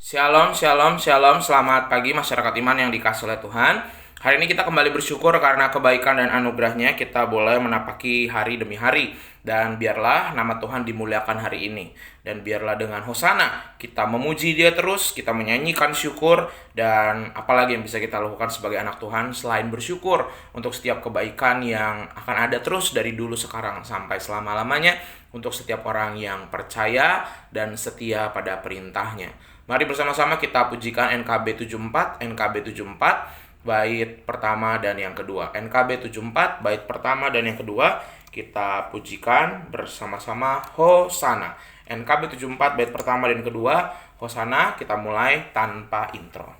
Shalom, shalom, shalom. Selamat pagi masyarakat iman yang dikasihi oleh Tuhan. Hari ini kita kembali bersyukur karena kebaikan dan anugerahnya kita boleh menapaki hari demi hari. Dan biarlah nama Tuhan dimuliakan hari ini. Dan biarlah dengan hosana kita memuji Dia terus, kita menyanyikan syukur. Dan apalagi yang bisa kita lakukan sebagai anak Tuhan selain bersyukur untuk setiap kebaikan yang akan ada terus dari dulu sekarang sampai selama-lamanya. Untuk setiap orang yang percaya dan setia pada perintahnya. Mari bersama-sama kita pujikan NKB 74, NKB 74, bait pertama dan yang kedua. NKB 74, bait pertama dan yang kedua, kita pujikan bersama-sama Hosana. NKB 74, bait pertama dan kedua, Hosana, kita mulai tanpa intro.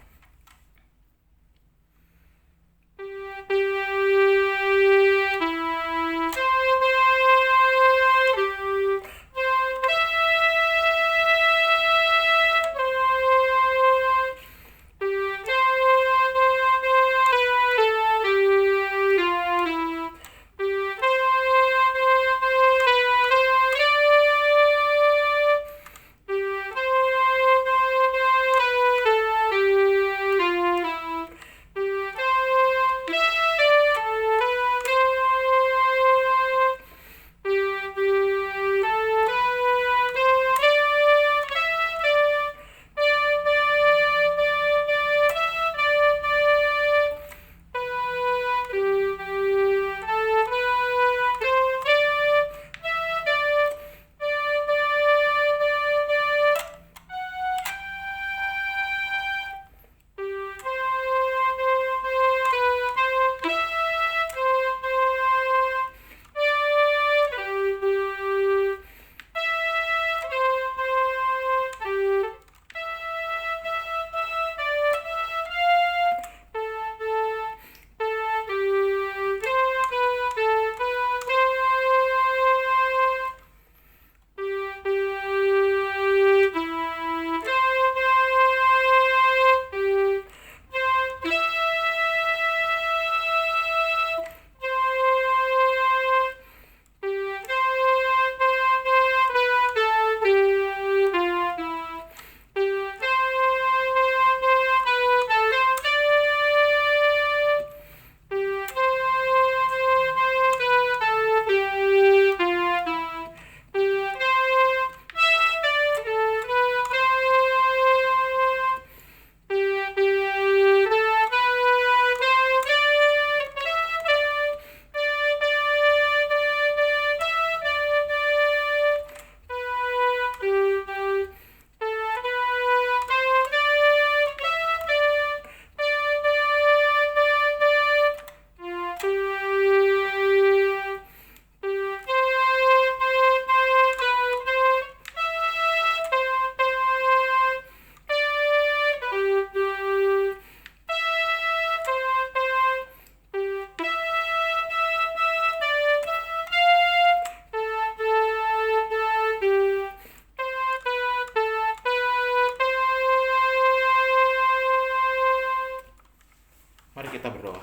Mari kita berdoa.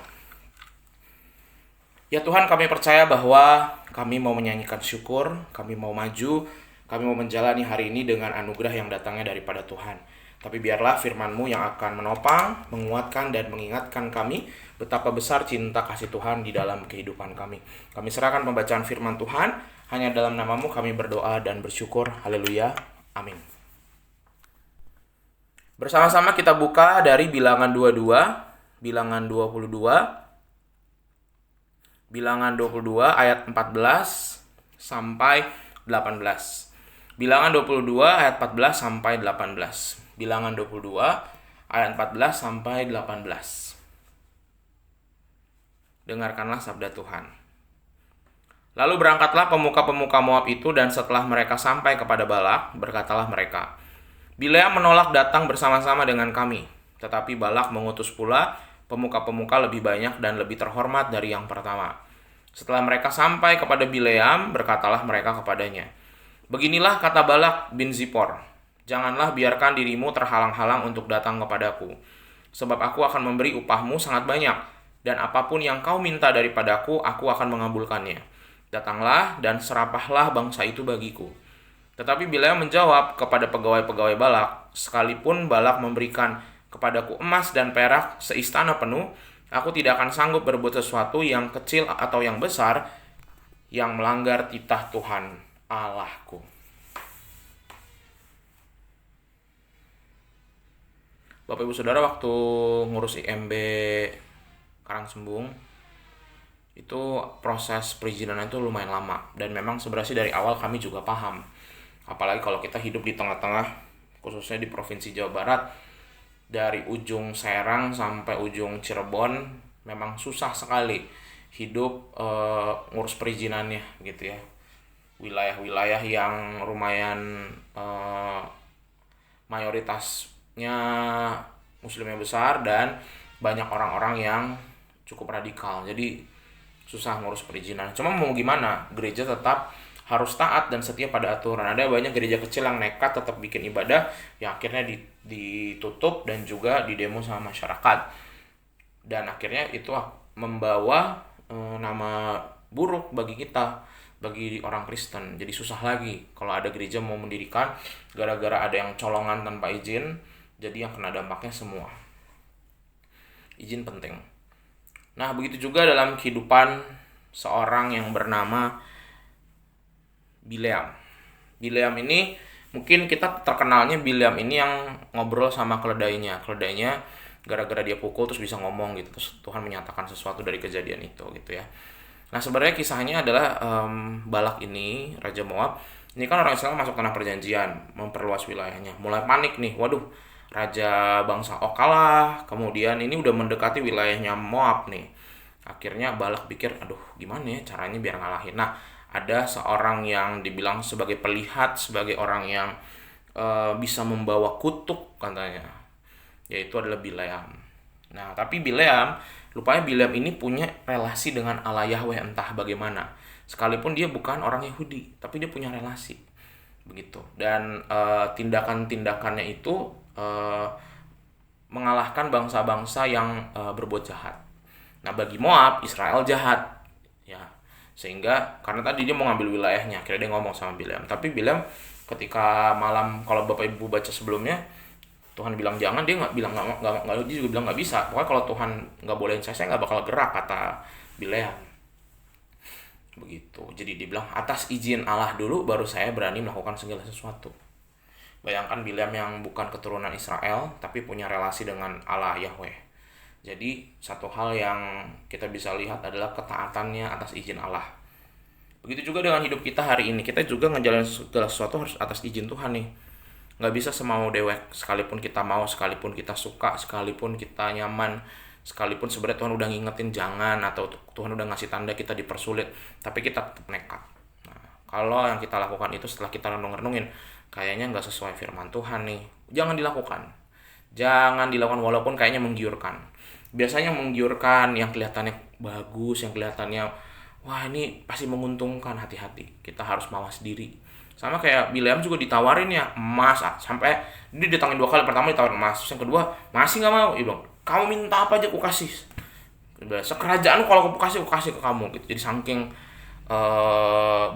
Ya Tuhan, kami percaya bahwa kami mau menyanyikan syukur, kami mau maju, kami mau menjalani hari ini dengan anugerah yang datangnya daripada Tuhan. Tapi biarlah firman-Mu yang akan menopang, menguatkan, dan mengingatkan kami betapa besar cinta kasih Tuhan di dalam kehidupan kami. Kami serahkan pembacaan firman Tuhan, hanya dalam nama-Mu kami berdoa dan bersyukur. Haleluya. Amin. Bersama-sama kita buka dari Bilangan 22, Bilangan 22 ayat 14 sampai 18. Bilangan 22 ayat 14 sampai 18. Bilangan 22 ayat 14 sampai 18. Dengarkanlah sabda Tuhan. Lalu berangkatlah pemuka-pemuka Moab itu, dan setelah mereka sampai kepada Balak, berkatalah mereka, Bileam menolak datang bersama-sama dengan kami, tetapi Balak mengutus pula pemuka-pemuka lebih banyak dan lebih terhormat dari yang pertama. Setelah mereka sampai kepada Bileam, berkatalah mereka kepadanya, Beginilah kata Balak bin Zipor, janganlah biarkan dirimu terhalang-halang untuk datang kepadaku, sebab aku akan memberi upahmu sangat banyak, dan apapun yang kau minta daripadaku, aku akan mengabulkannya. Datanglah dan serapahlah bangsa itu bagiku. Tetapi Bileam menjawab kepada pegawai-pegawai Balak, sekalipun Balak memberikan kepadaku emas dan perak seistana penuh, aku tidak akan sanggup berbuat sesuatu yang kecil atau yang besar yang melanggar titah Tuhan Allahku. Bapak Ibu Saudara, waktu ngurus IMB Karangsembung, itu proses perizinan itu lumayan lama. Dan memang sebenarnya dari awal kami juga paham. Apalagi kalau kita hidup di tengah-tengah, khususnya di Provinsi Jawa Barat, dari ujung Serang sampai ujung Cirebon, memang susah sekali hidup ngurus perizinannya gitu ya. Wilayah-wilayah yang lumayan mayoritasnya muslimnya besar dan banyak orang-orang yang cukup radikal, jadi susah ngurus perizinan. Cuma mau gimana, gereja tetap harus taat dan setia pada aturan. Ada banyak gereja kecil yang nekat tetap bikin ibadah, yang akhirnya ditutup dan juga didemo sama masyarakat, dan akhirnya itu membawa nama buruk bagi kita, bagi orang Kristen. Jadi susah lagi kalau ada gereja mau mendirikan gara-gara ada yang colongan tanpa izin, jadi yang kena dampaknya semua. Izin penting. Nah, begitu juga dalam kehidupan seorang yang bernama Bileam. Bileam ini mungkin kita terkenalnya Bileam ini yang ngobrol sama keledainya. Keledainya gara-gara dia pukul terus bisa ngomong gitu. Terus Tuhan menyatakan sesuatu dari kejadian itu gitu ya. Nah, sebenarnya kisahnya adalah Balak ini, Raja Moab. Ini kan orang Israel masuk tanah perjanjian, memperluas wilayahnya. Mulai panik nih, waduh, Raja bangsa Ok kalah, kemudian ini udah mendekati wilayahnya Moab nih. Akhirnya Balak pikir, aduh gimana ya caranya biar ngalahin. Nah, ada seorang yang dibilang sebagai pelihat, sebagai orang yang bisa membawa kutuk katanya, yaitu adalah Bileam. Nah, tapi Bileam, rupanya Bileam ini punya relasi dengan Allah Yahweh entah bagaimana. Sekalipun dia bukan orang Yahudi, tapi dia punya relasi. Begitu. Dan tindakan-tindakannya itu mengalahkan bangsa-bangsa yang berbuat jahat. Nah, bagi Moab, Israel jahat. Ya. Sehingga karena tadi dia mau ngambil wilayahnya, akhirnya dia ngomong sama Bileam. Tapi Bileam ketika malam, kalau Bapak Ibu baca sebelumnya, Tuhan bilang jangan, dia nggak bilang nggak, dia juga bilang nggak bisa. Pokoknya kalau Tuhan nggak bolehin saya nggak bakal gerak, kata Bileam. Begitu. Jadi dia bilang atas izin Allah dulu baru saya berani melakukan segala sesuatu. Bayangkan Bileam yang bukan keturunan Israel tapi punya relasi dengan Allah Yahweh. Jadi satu hal yang kita bisa lihat adalah ketaatannya atas izin Allah. Begitu juga dengan hidup kita hari ini. Kita juga ngejalanin segala sesuatu harus atas izin Tuhan nih. Nggak bisa semau dewek, sekalipun kita mau, sekalipun kita suka, sekalipun kita nyaman, sekalipun sebenarnya Tuhan udah ngingetin jangan, atau Tuhan udah ngasih tanda kita dipersulit, tapi kita tetap nekat. Nah, kalau yang kita lakukan itu setelah kita renung-renungin, kayaknya nggak sesuai firman Tuhan nih, jangan dilakukan. Jangan dilakukan walaupun kayaknya menggiurkan. Biasanya menggiurkan yang kelihatannya bagus, yang kelihatannya wah ini pasti menguntungkan, hati-hati. Kita harus mawas diri. Sama kayak Bileam juga ditawarin ya emas, sampai dia ditangin 2 kali. Pertama ditawarin emas, terus yang kedua masih nggak mau. Dia bilang, kamu minta apa aja aku kasih. Sekerajaan kalau aku kasih ke kamu gitu. Jadi saking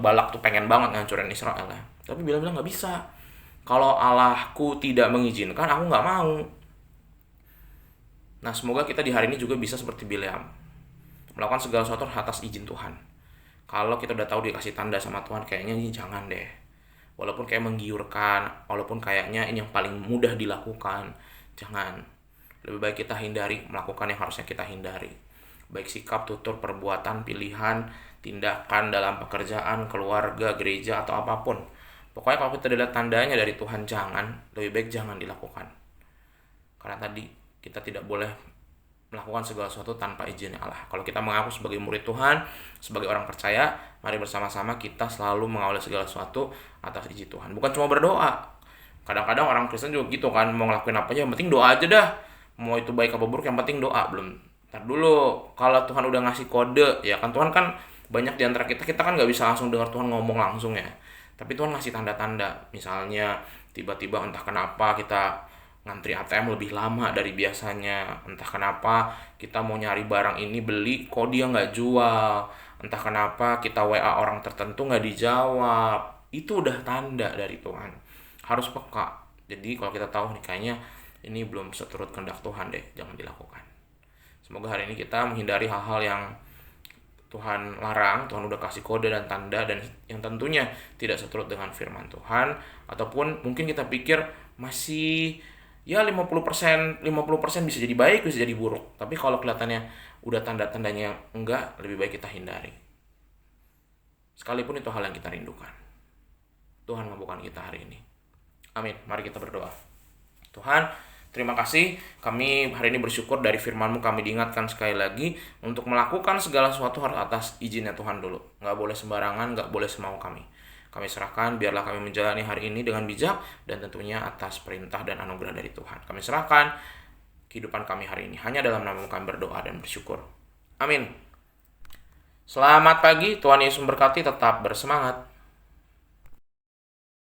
Balak tuh pengen banget ngancurin Israel ya. Tapi Bileam bilang nggak bisa. Kalau Allahku tidak mengizinkan, aku nggak mau. Nah, semoga kita di hari ini juga bisa seperti Bileam, melakukan segala sesuatu atas izin Tuhan. Kalau kita udah tahu dikasih tanda sama Tuhan, kayaknya ini jangan deh. Walaupun kayak menggiurkan, walaupun kayaknya ini yang paling mudah dilakukan, jangan. Lebih baik kita hindari melakukan yang harusnya kita hindari. Baik sikap, tutur, perbuatan, pilihan, tindakan dalam pekerjaan, keluarga, gereja, atau apapun. Pokoknya kalau kita lihat tandanya dari Tuhan, jangan. Lebih baik jangan dilakukan. Karena tadi kita tidak boleh melakukan segala sesuatu tanpa izin Allah. Kalau kita mengaku sebagai murid Tuhan, sebagai orang percaya, mari bersama-sama kita selalu mengawali segala sesuatu atas izin Tuhan. Bukan cuma berdoa. Kadang-kadang orang Kristen juga gitu kan, mau ngelakuin apa aja, yang penting doa aja dah. Mau itu baik apa buruk, yang penting doa. Belum. Ntar dulu, kalau Tuhan udah ngasih kode, ya kan Tuhan kan banyak di antara kita kan nggak bisa langsung dengar Tuhan ngomong langsung ya. Tapi Tuhan ngasih tanda-tanda. Misalnya tiba-tiba entah kenapa kita ngantri ATM lebih lama dari biasanya, entah kenapa kita mau nyari barang ini beli kok dia nggak jual, entah kenapa kita WA orang tertentu nggak dijawab. Itu udah tanda dari Tuhan. Harus peka. Jadi kalau kita tahu nih kayaknya ini belum seturut kehendak Tuhan deh, jangan dilakukan. Semoga hari ini kita menghindari hal-hal yang Tuhan larang, Tuhan udah kasih kode dan tanda, dan yang tentunya tidak seturut dengan firman Tuhan. Ataupun mungkin kita pikir masih ya 50% bisa jadi baik, bisa jadi buruk. Tapi kalau kelihatannya udah tanda-tandanya enggak, lebih baik kita hindari. Sekalipun itu hal yang kita rindukan. Tuhan mampukan kita hari ini. Amin. Mari kita berdoa. Tuhan, terima kasih. Kami hari ini bersyukur dari firman-Mu kami diingatkan sekali lagi untuk melakukan segala sesuatu harus atas izinnya Tuhan dulu. Nggak boleh sembarangan, nggak boleh semau kami. Kami serahkan, biarlah kami menjalani hari ini dengan bijak dan tentunya atas perintah dan anugerah dari Tuhan. Kami serahkan kehidupan kami hari ini. Hanya dalam nama-Mu kami berdoa dan bersyukur. Amin. Selamat pagi, Tuhan Yesus memberkati, tetap bersemangat.